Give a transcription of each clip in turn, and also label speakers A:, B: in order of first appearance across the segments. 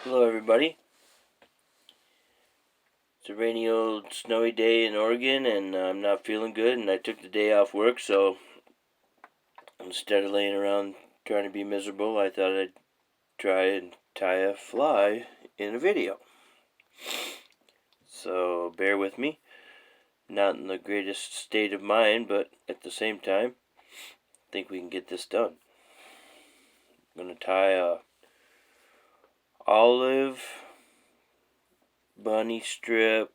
A: Hello everybody. It's a rainy old snowy day in Oregon and I'm not feeling good and I took the day off work, so instead of laying around trying to be miserable, I thought I'd try and tie a fly in a video. So bear with me. Not in the greatest state of mind, but at the same time, I think we can get this done. I'm going to tie a olive bunny strip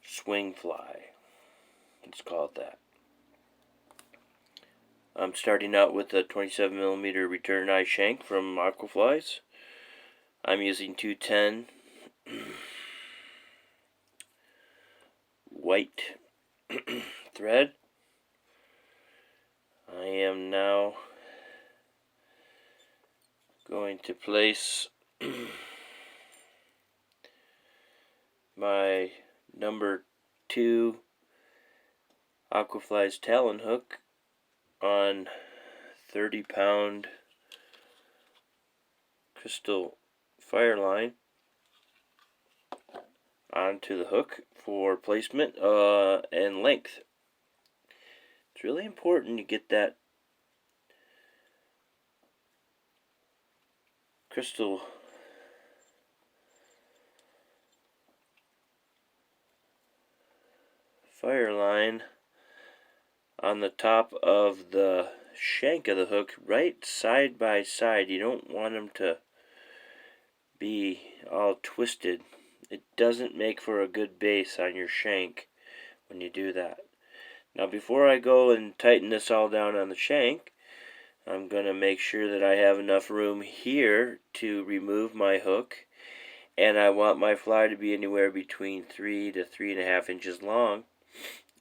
A: swing fly. Let's call it that. I'm starting out with a 27mm return eye shank from Aquaflies. I'm using 210 white thread. I am now going to place my number 2 Aquaflies talon hook on 30-pound crystal fire line onto the hook for placement and length. It's really important to get that crystal fire line on the top of the shank of the hook, right side by side. You don't want them to be all twisted. It doesn't make for a good base on your shank when you do that. Now before I go and tighten this all down on the shank, I'm going to make sure that I have enough room here to remove my hook, and I want my fly to be anywhere between 3 to 3.5 inches long,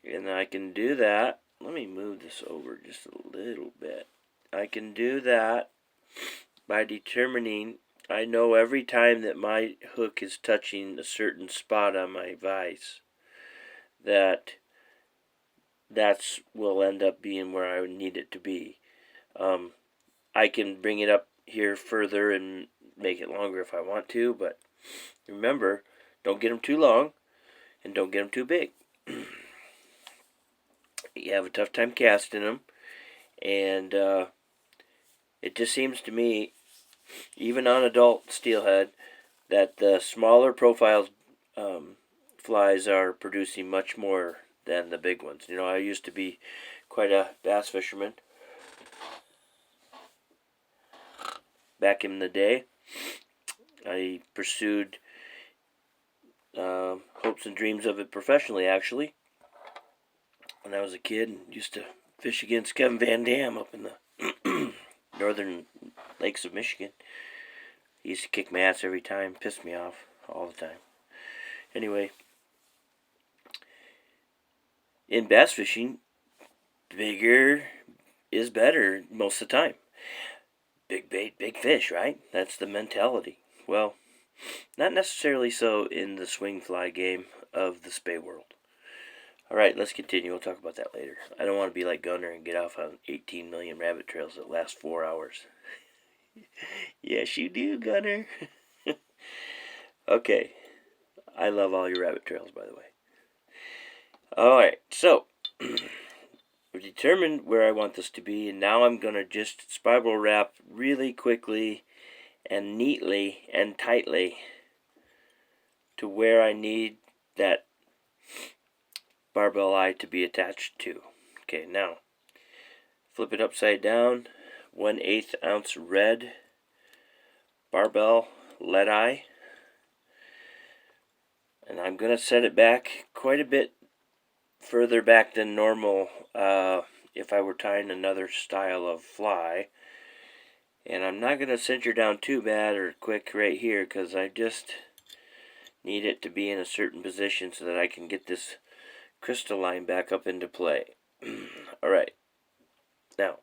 A: and I can do that. Let me move this over just a little bit. I can do that by determining, I know every time that my hook is touching a certain spot on my vise, that's will end up being where I need it to be. I can bring it up here further and make it longer if I want to, but remember, don't get them too long and don't get them too big. You have a tough time casting them, and it just seems to me, even on adult steelhead, that the smaller profiles flies are producing much more than the big ones. You know, I used to be quite a bass fisherman back in the day. I pursued hopes and dreams of it professionally, actually. When I was a kid, and used to fish against Kevin Van Dam up in the northern lakes of Michigan. He used to kick my ass every time, pissed me off all the time. Anyway, in bass fishing, bigger is better most of the time. Big bait, big fish, right? That's the mentality. Well, not necessarily so in the swing fly game of the spay world. Alright, let's continue. We'll talk about that later. I don't want to be like Gunner and get off on 18 million rabbit trails that last 4 hours. Yes, you do, Gunner. Okay. I love all your rabbit trails, by the way. Alright, so we've determined where I want this to be, and now I'm going to just spiral wrap really quickly and neatly and tightly to where I need that barbell eye to be attached to. Okay, now flip it upside down. 1/8 ounce red barbell lead eye, and I'm going to set it back quite a bit further back than normal if I were tying another style of fly. And I'm not going to cinch her down too bad or quick right here, because I just need it to be in a certain position so that I can get this crystal line back up into play. Alright, now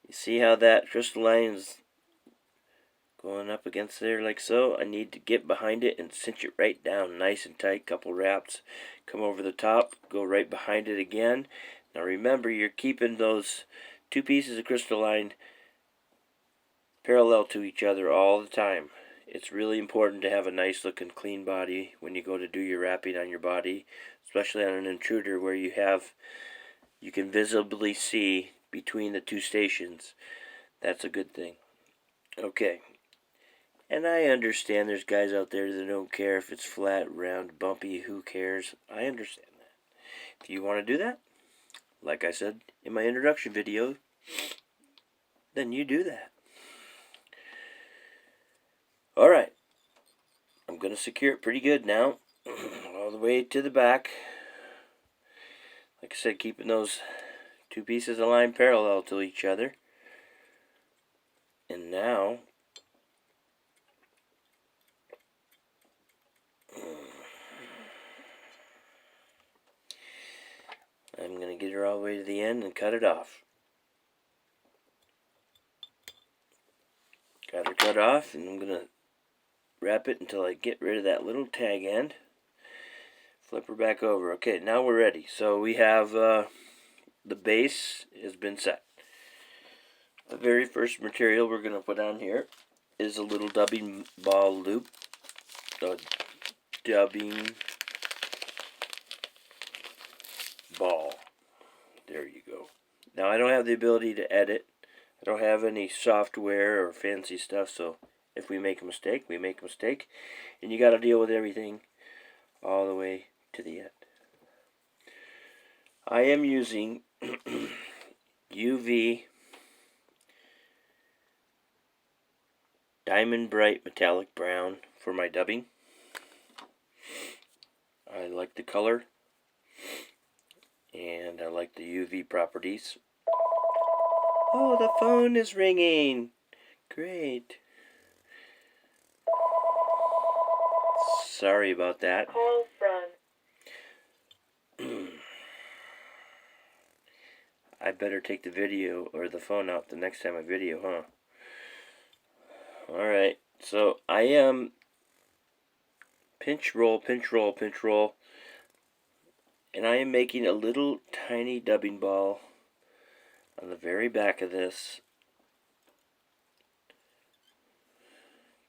A: you see how that crystal line is going up against there like so? I need to get behind it and cinch it right down nice and tight, couple wraps, come over the top, go right behind it again. Now remember, you're keeping those two pieces of crystalline parallel to each other all the time. It's really important to have a nice looking clean body when you go to do your wrapping on your body, especially on an intruder where you can visibly see between the two stations. That's a good thing. Okay. And I understand there's guys out there that don't care if it's flat, round, bumpy, who cares? I understand that. If you want to do that, like I said in my introduction video, then you do that. Alright, I'm going to secure it pretty good now, all the way to the back. Like I said, keeping those two pieces of line parallel to each other. And now, I'm going to get her all the way to the end and cut it off. Got her cut off, and I'm going to wrap it until I get rid of that little tag end. Flip her back over. Okay, now we're ready. So we have the base has been set. The very first material we're going to put on here is a little dubbing ball loop. A dubbing ball. There you go. Now I don't have the ability to edit. I don't have any software or fancy stuff, so if we make a mistake, we make a mistake. And you got to deal with everything all the way to the end. I am using UV Diamond Bright Metallic Brown for my dubbing. I like the color and I like the UV properties. Oh, the phone is ringing. Great. Sorry about that.
B: Call from.
A: I better take the video or the phone out the next time I video, huh? Alright, so I am pinch roll, pinch roll, pinch roll. And I am making a little tiny dubbing ball on the very back of this.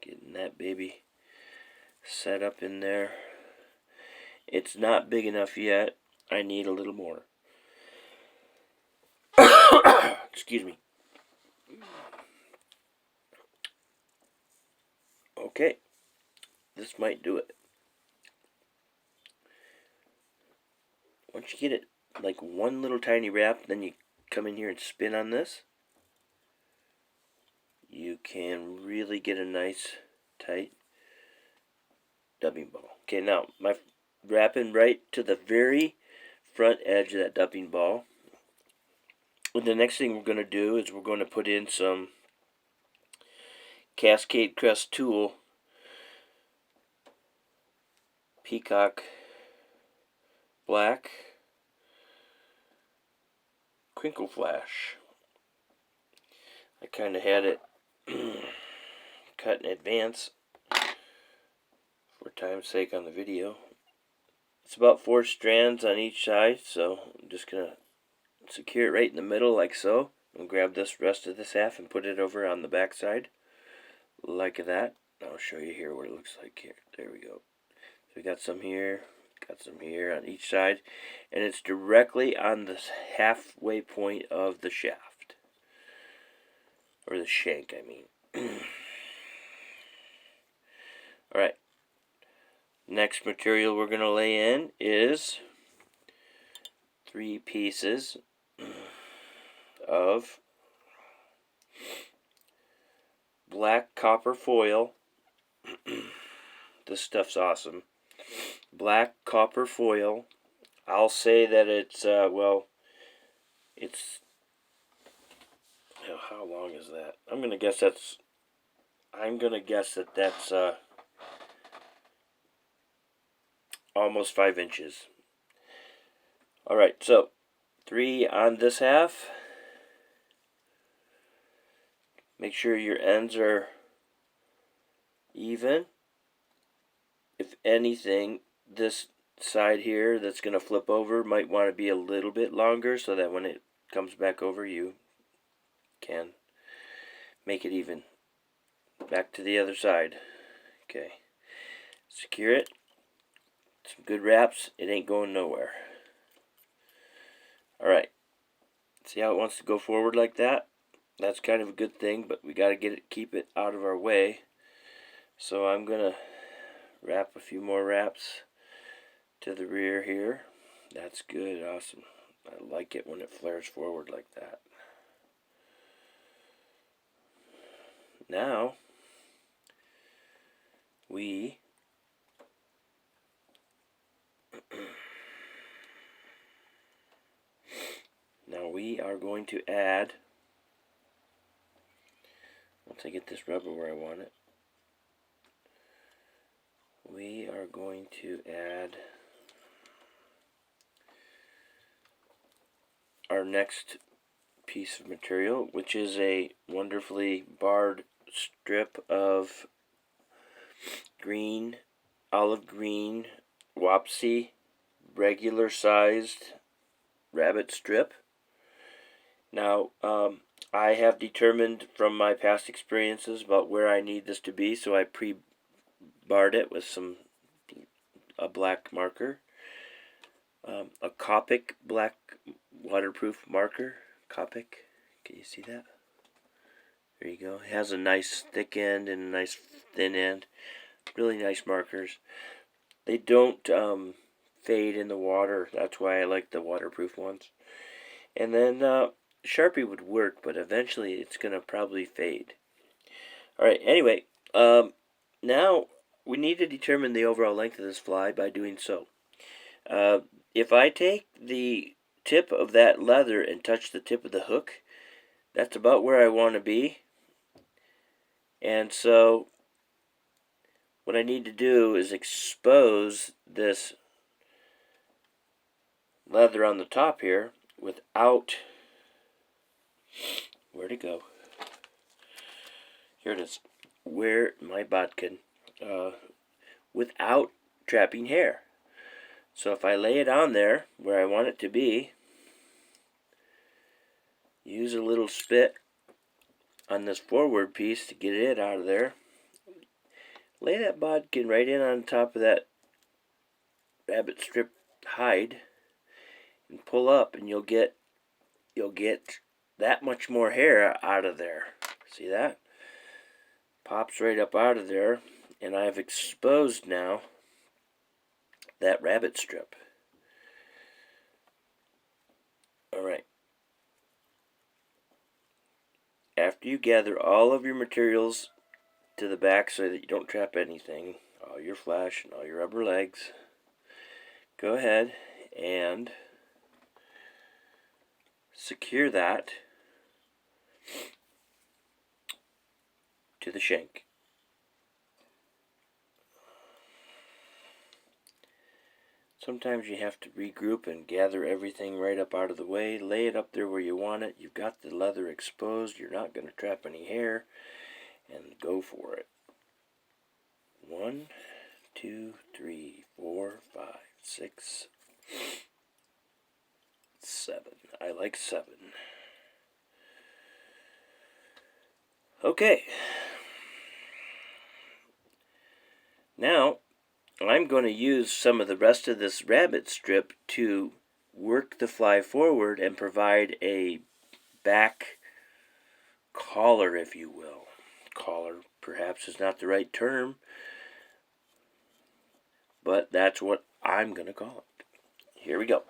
A: Getting that baby set up in there. It's not big enough yet. I need a little more. Excuse me. Okay. This might do it. Once you get it like one little tiny wrap, then you come in here and spin on this. You can really get a nice tight dubbing ball. Okay, now my wrapping right to the very front edge of that dubbing ball. And the next thing we're going to do is we're going to put in some Cascade Crest Tool Peacock Black Crinkle Flash. I kind of had it cut in advance for time's sake on the video. It's about 4 strands on each side, so I'm just going to secure it right in the middle like so. And grab this rest of this half and put it over on the back side like that. I'll show you here what it looks like here. There we go. So we got some here on each side, and it's directly on the halfway point of the shaft, or the shank, I mean. Alright, next material we're going to lay in is 3 pieces of black copper foil. This stuff's awesome. Black copper foil. I'll say that it's, it's, how long is that? I'm going to guess that that's almost 5 inches. Alright, so 3 on this half. Make sure your ends are even. If anything, this side here that's going to flip over might want to be a little bit longer so that when it comes back over you can make it even. Back to the other side. Okay. Secure it. Some good wraps. It ain't going nowhere. Alright. See how it wants to go forward like that? That's kind of a good thing, but we got to keep it out of our way. So I'm going to wrap a few more wraps to the rear here. That's good. Awesome. I like it when it flares forward like that. Now we are going to add, once I get this rubber where I want it, we are going to add our next piece of material, which is a wonderfully barred strip of green, olive green, Wapsi, regular sized rabbit strip. Now, I have determined from my past experiences about where I need this to be, so I pre-barred it with a black marker, a Copic black waterproof marker. Copic, can you see that? There you go. It has a nice thick end and a nice thin end. Really nice markers. They don't fade in the water. That's why I like the waterproof ones. And then Sharpie would work, but eventually it's going to probably fade. Alright, anyway, now we need to determine the overall length of this fly by doing so. If I take the tip of that leather and touch the tip of the hook, that's about where I want to be. And so what I need to do is expose this leather on the top here without, where'd it go? Here it is. Where my bodkin, without trapping hair. So if I lay it on there where I want it to be, use a little spit on this forward piece to get it out of there. Lay that bodkin right in on top of that rabbit strip hide and pull up, and you'll get that much more hair out of there. See that? Pops right up out of there, and I've exposed now that rabbit strip. Alright. After you gather all of your materials to the back so that you don't trap anything, all your flash and all your rubber legs, go ahead and secure that to the shank. Sometimes you have to regroup and gather everything right up out of the way. Lay it up there where you want it. You've got the leather exposed. You're not going to trap any hair. And go for it. 1, 2, 3, 4, 5, 6, 7. I like 7. Okay. Now, I'm going to use some of the rest of this rabbit strip to work the fly forward and provide a back collar, if you will. Collar perhaps is not the right term, but that's what I'm going to call it. Here we go.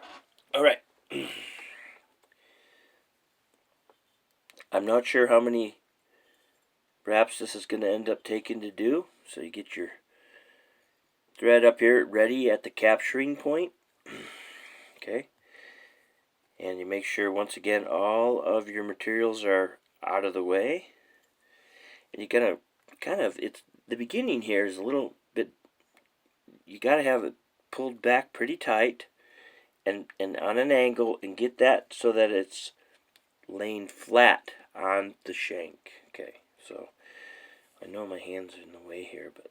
A: Alright. I'm not sure how many wraps this is going to end up taking to do, so you get your thread up here ready at the capturing point. Okay. And you make sure, once again, all of your materials are out of the way. And you gotta it's the beginning here is a little bit, you gotta have it pulled back pretty tight and on an angle, and get that so that it's laying flat on the shank. Okay, so I know my hands are in the way here, but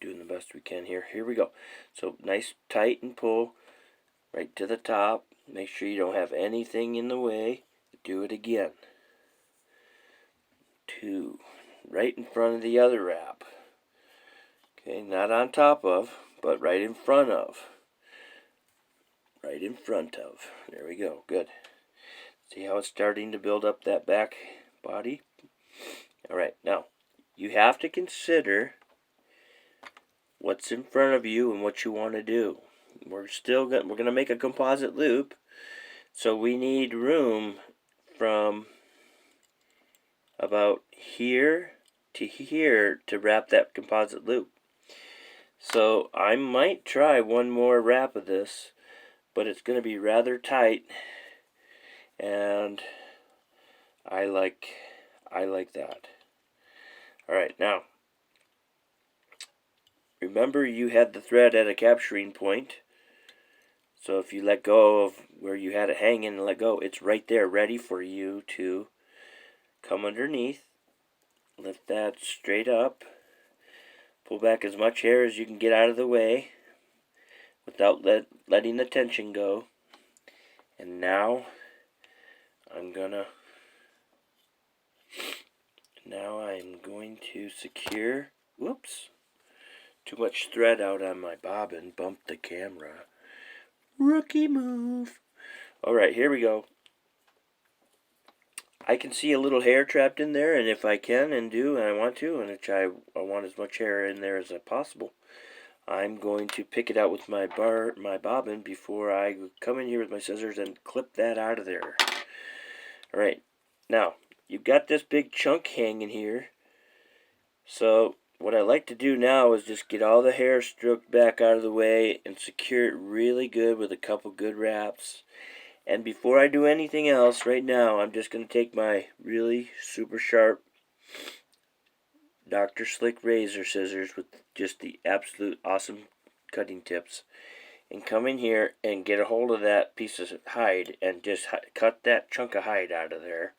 A: doing the best we can here. Here we go. So nice tight and pull right to the top. Make sure you don't have anything in the way. Do it again. 2. Right in front of the other wrap. Okay, not on top of, but right in front of. Right in front of. There we go. Good. See how it's starting to build up that back body? Alright, now, you have to consider what's in front of you and what you want to do. We're going to make a composite loop, so we need room from about here to here to wrap that composite loop. So I might try one more wrap of this, but it's going to be rather tight, and I like that. Alright, now remember you had the thread at a capturing point, so if you let go of where you had it hanging and let go, it's right there ready for you to come underneath, lift that straight up, pull back as much hair as you can get out of the way without letting the tension go. And now I'm going to secure, whoops, too much thread out on my bobbin, bumped the camera. Rookie move. Alright, here we go. I can see a little hair trapped in there, and if I can and do and I want to, and I want as much hair in there as possible, I'm going to pick it out with my bobbin before I come in here with my scissors and clip that out of there. Alright, now you've got this big chunk hanging here, so what I like to do now is just get all the hair stroked back out of the way and secure it really good with a couple good wraps. And before I do anything else right now, I'm just going to take my really super sharp Dr. Slick razor scissors with just the absolute awesome cutting tips and come in here and get a hold of that piece of hide and just cut that chunk of hide out of there.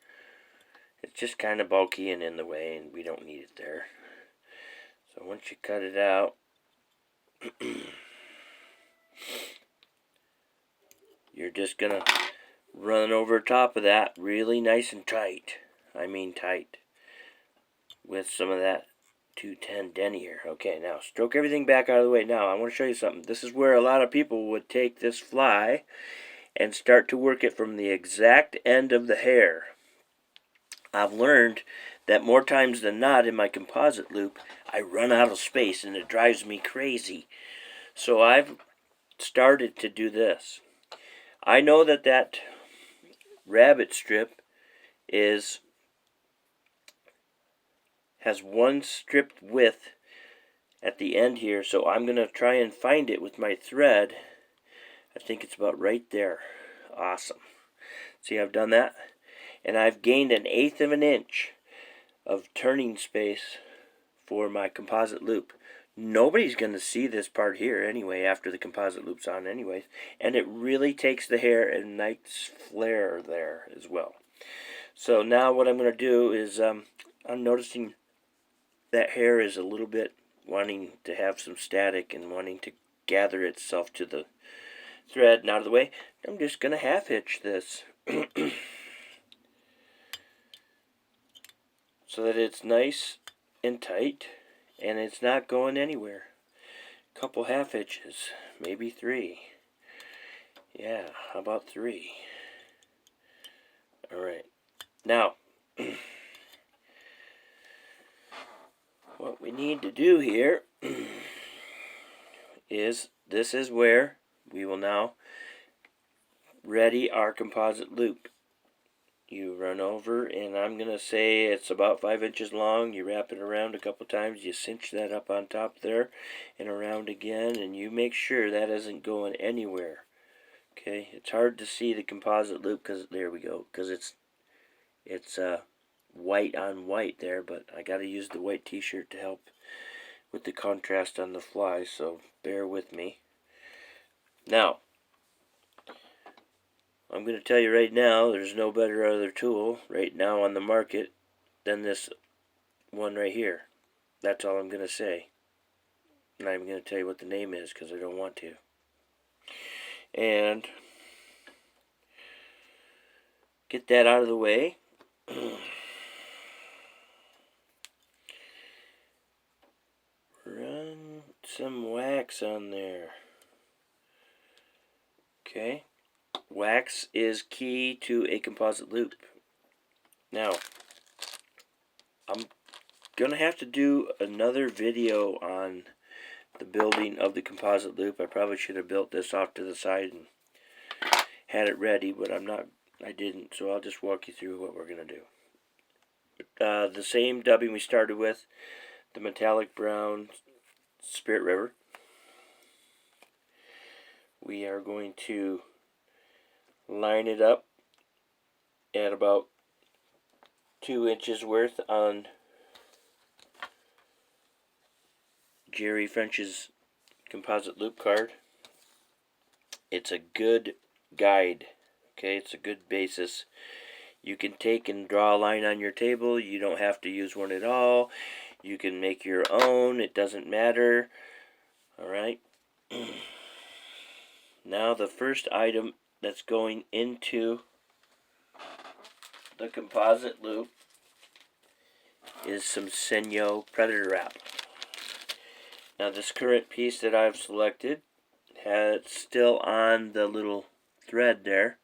A: It's just kind of bulky and in the way, and we don't need it there. So once you cut it out, you're just going to run over top of that really nice and tight. I mean tight. With some of that 210 denier. Okay, now stroke everything back out of the way. Now I want to show you something. This is where a lot of people would take this fly and start to work it from the exact end of the hair. I've learned that more times than not in my composite loop, I run out of space and it drives me crazy. So I've started to do this. I know that rabbit strip has one stripped width at the end here, so I'm going to try and find it with my thread. I think it's about right there. Awesome. See, I've done that, and I've gained 1/8 of an inch of turning space for my composite loop. Nobody's going to see this part here anyway after the composite loop's on anyways, and it really takes the hair a nice flare there as well. So now what I'm going to do is I'm noticing that hair is a little bit wanting to have some static and wanting to gather itself to the thread and out of the way. I'm just going to half hitch this so that it's nice and tight and it's not going anywhere. Couple half hitches, maybe 3. Yeah, how about 3? Alright, now what we need to do here is, this is where we will now ready our composite loop. You run over, and I'm going to say it's about 5 inches long. You wrap it around a couple times. You cinch that up on top there and around again, and you make sure that isn't going anywhere. Okay, it's hard to see the composite loop because there we go, because it's white on white there, but I got to use the white t-shirt to help with the contrast on the fly, so bear with me. Now, I'm going to tell you right now, there's no better other tool right now on the market than this one right here. That's all I'm going to say. I'm not even going to tell you what the name is because I don't want to. And get that out of the way. Run some wax on there. Okay. Wax is key to a composite loop. Now, I'm going to have to do another video on the building of the composite loop. I probably should have built this off to the side and had it ready, but I didn't, so I'll just walk you through what we're going to do. The same dubbing we started with, the metallic brown Spirit River. We are going to line it up at about 2 inches worth on Jerry French's composite loop card. It's a good guide, okay? It's a good basis. You can take and draw a line on your table. You don't have to use one at all. You can make your own. It doesn't matter. Alright. Now the first item that's going into the composite loop is some Senyo Predator Wrap. Now this current piece that I've selected has still on the little thread there.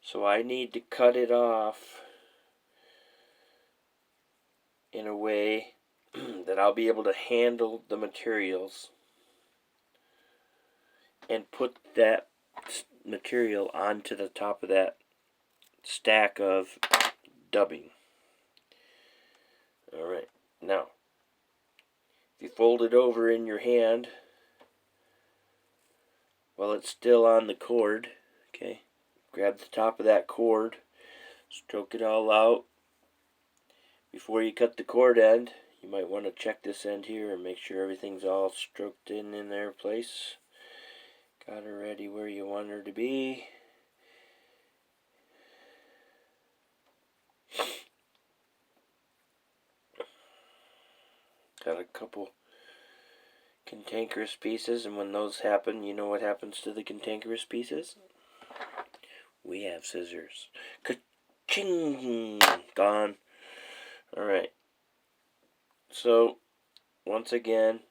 A: So I need to cut it off in a way that I'll be able to handle the materials and put that material onto the top of that stack of dubbing. Alright, now if you fold it over in your hand while it's still on the cord, okay, grab the top of that cord, stroke it all out. Before you cut the cord end, you might want to check this end here and make sure everything's all stroked in their place. Got her ready where you want her to be. Got a couple cantankerous pieces, and when those happen, you know what happens to the cantankerous pieces? We have scissors. Ka-ching! Gone. Alright. So, once again,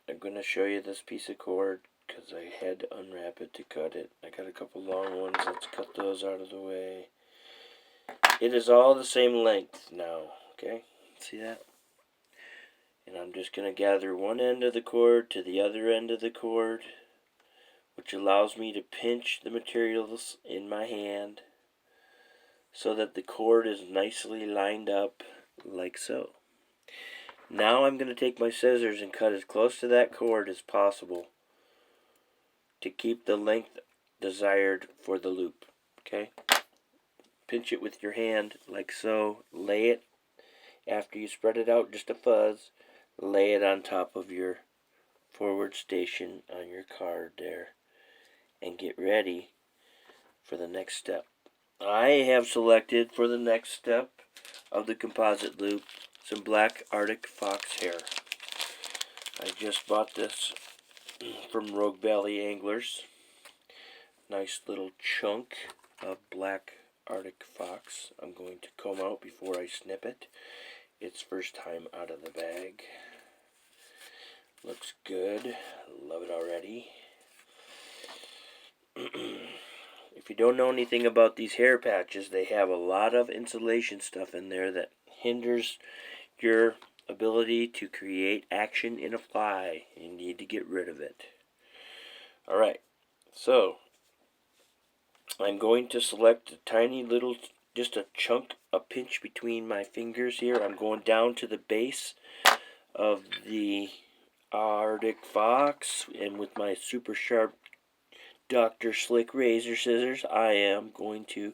A: I'm going to show you this piece of cord because I had to unwrap it to cut it. I got a couple long ones. Let's cut those out of the way. It is all the same length now. Okay? See that? And I'm just going to gather one end of the cord to the other end of the cord, which allows me to pinch the materials in my hand so that the cord is nicely lined up like so. Now I'm going to take my scissors and cut as close to that cord as possible to keep the length desired for the loop. Okay? Pinch it with your hand like so. Lay it, after you spread it out just a fuzz, lay it on top of your forward station on your card there and get ready for the next step. I have selected for the next step of the composite loop some black Arctic fox hair. I just bought this from Rogue Valley Anglers. Nice little chunk of black Arctic fox. I'm going to comb out before I snip it. It's first time out of the bag. Looks good. Love it already. If you don't know anything about these hair patches, they have a lot of insulation stuff in there that hinders your ability to create action in a fly. You need to get rid of it. Alright, so I'm going to select a tiny little, just a chunk, a pinch between my fingers here. I'm going down to the base of the Arctic fox, and with my super sharp Dr. Slick razor scissors, I am going to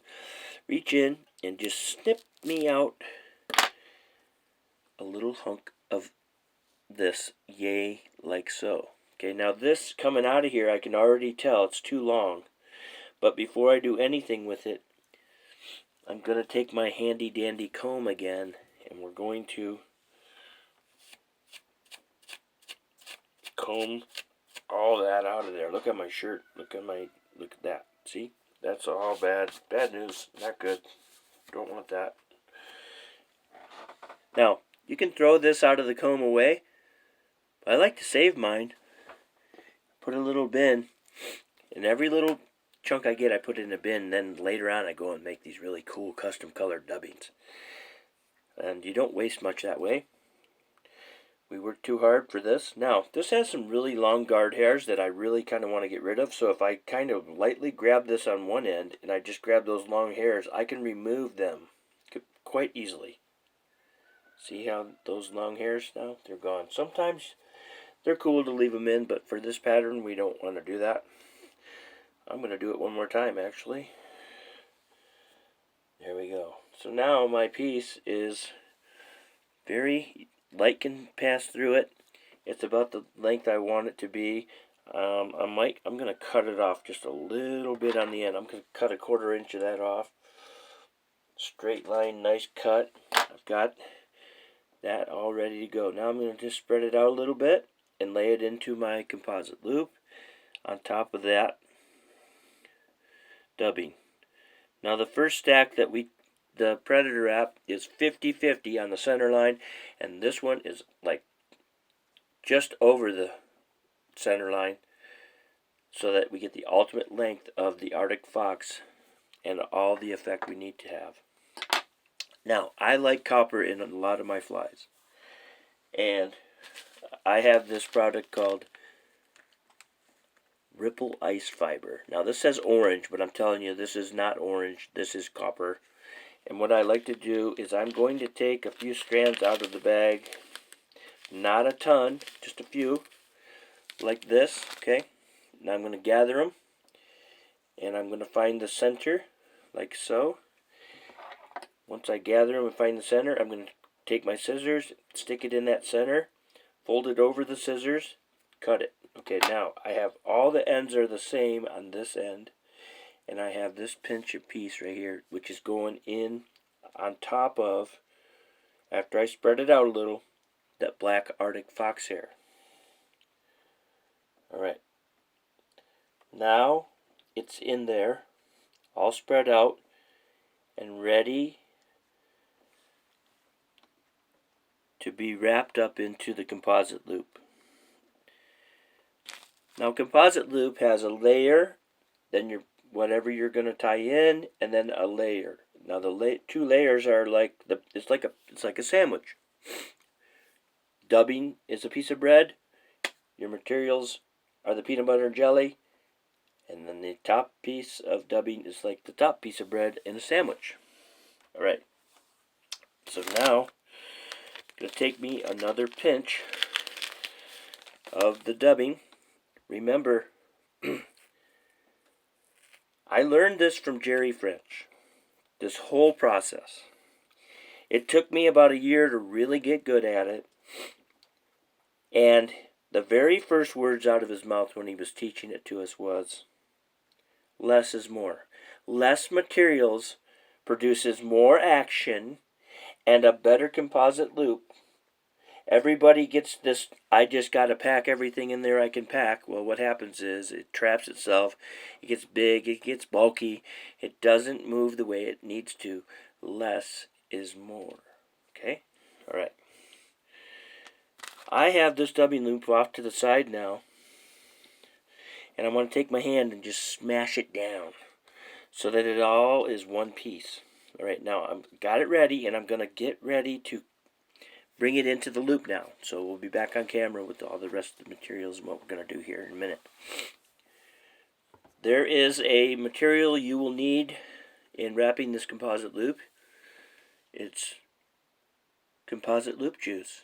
A: reach in and just snip me out a little hunk of this, yay, like so. Okay, now this coming out of here, I can already tell it's too long. But before I do anything with it, I'm going to take my handy dandy comb again, and we're going to comb all that out of there. Look at my shirt. Look at that. See? That's all bad. Bad news. Not good. Don't want that. Now, you can throw this out of the comb away. I like to save mine. Put a little bin. And every little chunk I get, I put in a bin. Then later on, I go and make these really cool custom colored dubbings. And you don't waste much that way. We worked too hard for this. Now, this has some really long guard hairs that I really kind of want to get rid of. So if I kind of lightly grab this on one end and I just grab those long hairs, I can remove them quite easily. See how those long hairs now? They're gone. Sometimes they're cool to leave them in, but for this pattern, we don't want to do that. I'm going to do it one more time, actually. There we go. So now my piece is very light, can pass through it. It's about the length I want it to be. I'm going to cut it off just a little bit on the end. I'm going to cut a 1/4 inch of that off. Straight line, nice cut. I've got that all ready to go. Now I'm going to just spread it out a little bit and lay it into my composite loop on top of that dubbing. Now the first stack that the Predator wrap is 50-50 on the center line, and this one is like just over the center line, so that we get the ultimate length of the Arctic Fox and all the effect we need to have. Now, I like copper in a lot of my flies, and I have this product called Ripple Ice Fiber. Now this says orange, but I'm telling you this is not orange, this is copper. And what I like to do is I'm going to take a few strands out of the bag, not a ton, just a few, like this, okay? Now I'm going to gather them, and I'm going to find the center, like so. Once I gather them and find the center, I'm going to take my scissors, stick it in that center, fold it over the scissors, cut it. Okay, now I have all the ends are the same on this end, and I have this pinch of piece right here, which is going in on top of, after I spread it out a little, that black Arctic Fox hair. Alright, now it's in there, all spread out and ready to be wrapped up into the composite loop. Now composite loop has a layer, then whatever you're going to tie in, and then a layer. Now the two layers are like it's like a sandwich. Dubbing is a piece of bread. Your materials are the peanut butter and jelly, and then the top piece of dubbing is like the top piece of bread in a sandwich. All right. So now it's going to take me another pinch of the dubbing. Remember, I learned this from Jerry French, this whole process. It took me about a year to really get good at it, and the very first words out of his mouth when he was teaching it to us was, less is more. Less materials produces more action and a better composite loop. Everybody gets this, I just got to pack everything in there I can pack. Well, what happens is it traps itself. It gets big. It gets bulky. It doesn't move the way it needs to. Less is more. Okay? All right. I have this dubbing loop off to the side now. And I want to take my hand and just smash it down so that it all is one piece. All right, now I've got it ready, and I'm going to get ready to bring it into the loop now. So we'll be back on camera with all the rest of the materials and what we're going to do here in a minute. There is a material you will need in wrapping this composite loop. It's composite loop juice.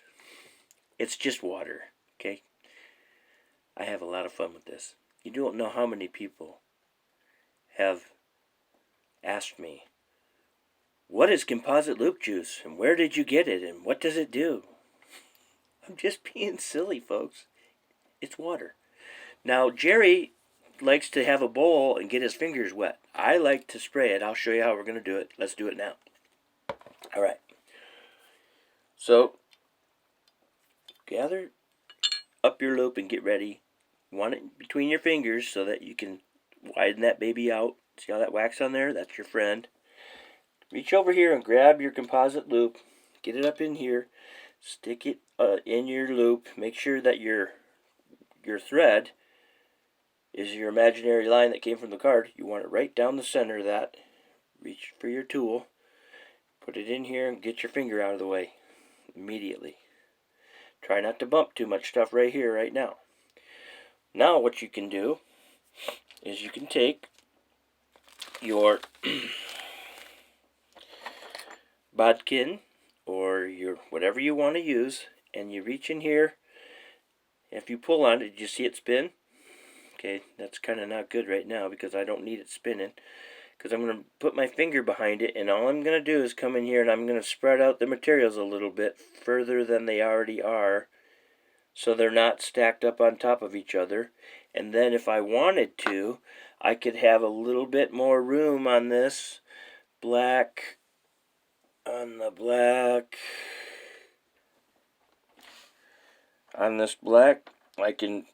A: It's just water, okay? I have a lot of fun with this. You don't know how many people have asked me, what is composite loop juice, and where did you get it, and what does it do? I'm just being silly, folks. It's water. Now, Jerry likes to have a bowl and get his fingers wet. I like to spray it. I'll show you how we're going to do it. Let's do it now. All right. So, gather up your loop and get ready. You want it between your fingers so that you can widen that baby out. See all that wax on there? That's your friend. Reach over here and grab your composite loop. Get it up in here. Stick it in your loop. Make sure that your thread is your imaginary line that came from the card. You want it right down the center of that. Reach for your tool. Put it in here and get your finger out of the way immediately. Try not to bump too much stuff right here, right now. Now what you can do is you can take your bodkin or your whatever you want to use, and you reach in here. If you pull on it, did you see it spin? Okay, that's kind of not good right now because I don't need it spinning. Because I'm going to put my finger behind it, and all I'm going to do is come in here and I'm going to spread out the materials a little bit further than they already are, so they're not stacked up on top of each other. And then if I wanted to, I could have a little bit more room on this black, on this black. I can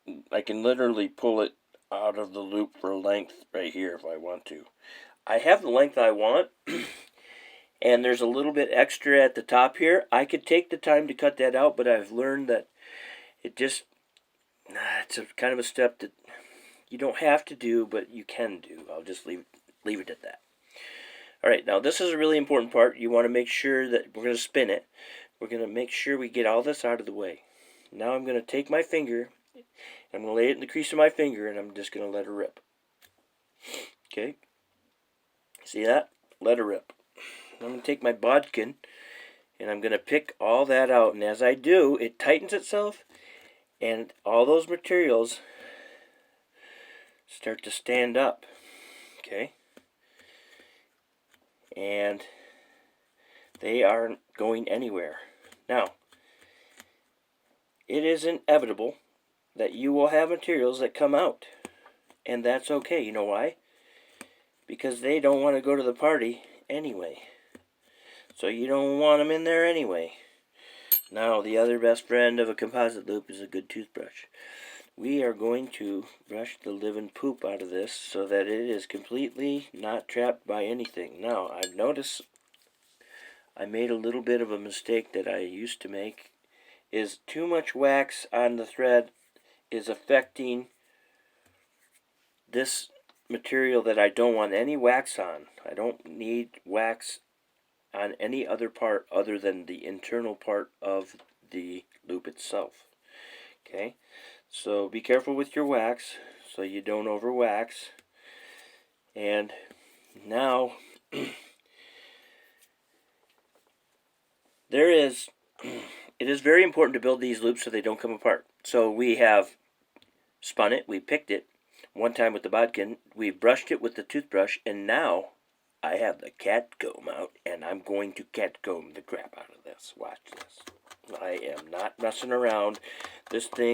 A: literally pull it out of the loop for length right here if I want to. I have the length I want, and there's a little bit extra at the top here. I could take the time to cut that out, but I've learned that it's a kind of a step that you don't have to do, but you can do. I'll just leave it at that. All right, now this is a really important part. You want to make sure that we're going to spin it. We're going to make sure we get all this out of the way. Now I'm going to take my finger, I'm going to lay it in the crease of my finger, and I'm just going to let her rip. Okay? See that? Let her rip. I'm going to take my bodkin, and I'm going to pick all that out. And as I do, it tightens itself, and all those materials start to stand up. Okay? And they aren't going anywhere. Now, it is inevitable that you will have materials that come out. And that's okay. You know why? Because they don't want to go to the party anyway. So you don't want them in there anyway. Now, the other best friend of a composite loop is a good toothbrush. We are going to brush the living poop out of this so that it is completely not trapped by anything. Now, I've noticed I made a little bit of a mistake that I used to make, is too much wax on the thread is affecting this material that I don't want any wax on. I don't need wax on any other part other than the internal part of the loop itself. Okay, so be careful with your wax so you don't over wax. And now it is very important to build these loops so they don't come apart. So we have spun it, we picked it one time with the bodkin, we brushed it with the toothbrush, and now I have the cat comb out, and I'm going to cat comb the crap out of this. Watch this. I am not messing around. This thing